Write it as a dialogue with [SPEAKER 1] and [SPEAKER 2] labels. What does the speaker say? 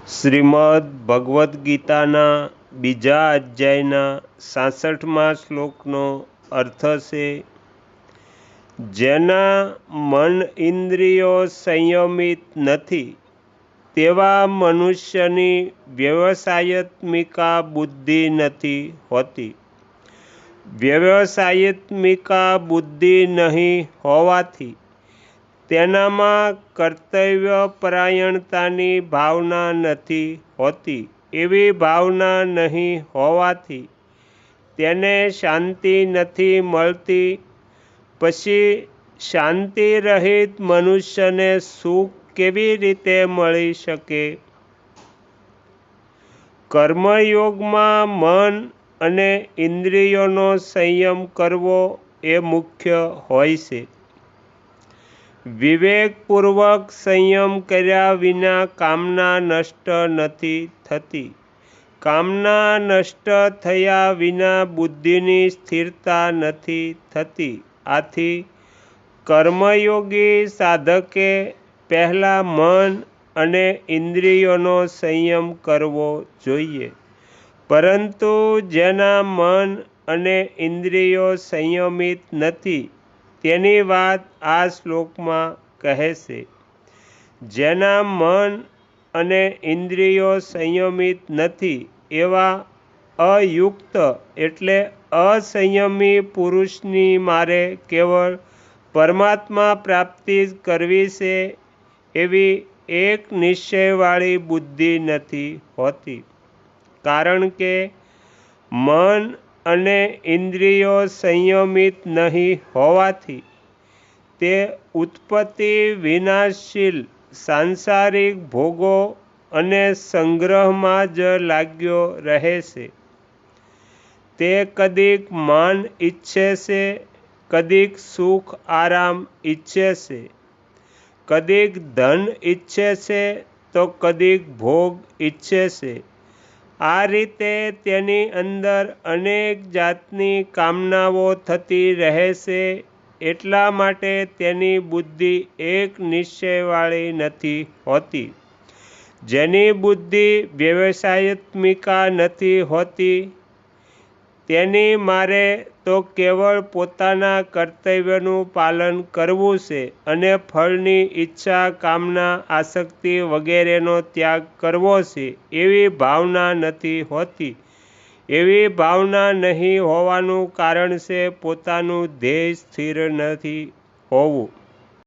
[SPEAKER 1] શ્રીમદ્ ભગવદ્ ગીતાના બીજા અધ્યાયના 66મા શ્લોકનો અર્થ છે, જેના મન ઇન્દ્રિયો સંયમિત નથી તેવા મનુષ્યની વ્યવસાયત્મિકા બુદ્ધિ નથી હોતી. વ્યવસાયત્મિકા બુદ્ધિ નહીં હોવાથી તેનામાં કર્તવ્યપરાયણતાની ભાવના નથી હોતી. એવી ભાવના નહીં હોવાથી તેને શાંતિ નથી મળતી. પછી શાંતિ રહિત મનુષ્યને સુખ કેવી રીતે મળી શકે? કર્મયોગમાં મન અને ઇન્દ્રિયોનો સંયમ કરવો એ મુખ્ય હોય છે. વિવેકપૂર્વક સંયમ કર્યા વિના કામના નષ્ટ નથી થતી. કામના નષ્ટ થયા વિના બુદ્ધિની સ્થિરતા નથી થતી. આથી કર્મયોગી સાધકે પહેલાં મન અને ઇન્દ્રિયોનો સંયમ કરવો જોઈએ. પરંતુ જેના મન અને ઇન્દ્રિયો સંયમિત નથી તેની વાત આ શ્લોકમાં કહે છે. જેના મન અને ઇન્દ્રિયો સંયમિત નથી એવા અયુક્ત એટલે અસંયમી પુરુષની મારે કેવળ પરમાત્મા પ્રાપ્તિ જ કરવી છે એવી એક નિશ્ચયવાળી બુદ્ધિ નથી હોતી. કારણ કે મન અને ઇન્દ્રિયો સંયમિત નહીં હોવાથી તે ઉત્પત્તિ વિનાશશીલ સાંસારિક ભોગો અને સંગ્રહમાં જ લાગ્યો રહે છે. તે કદીક માન ઈચ્છે છે, કદીક સુખ આરામ ઈચ્છે છે, કદીક ધન ઈચ્છે છે તો કદીક ભોગ ઈચ્છે છે. આ રીતે તેની અંદર અનેક જાતની કામનાઓ થતી રહે છે. એટલા માટે તેની બુદ્ધિ એક નિશ્ચયવાળી નથી હોતી. જેની બુદ્ધિ વ્યવસાયત્મિકા નથી હોતી તેની મારે તો કેવળ પોતાના કર્તવ્યનું પાલન કરવું છે અને ફળની ઈચ્છા, કામના, આસક્તિ વગેરેનો ત્યાગ કરવો છે એવી ભાવના નથી હોતી. એવી ભાવના નહીં હોવાનું કારણ છે પોતાનું ધ્યેય સ્થિર નથી હોવું.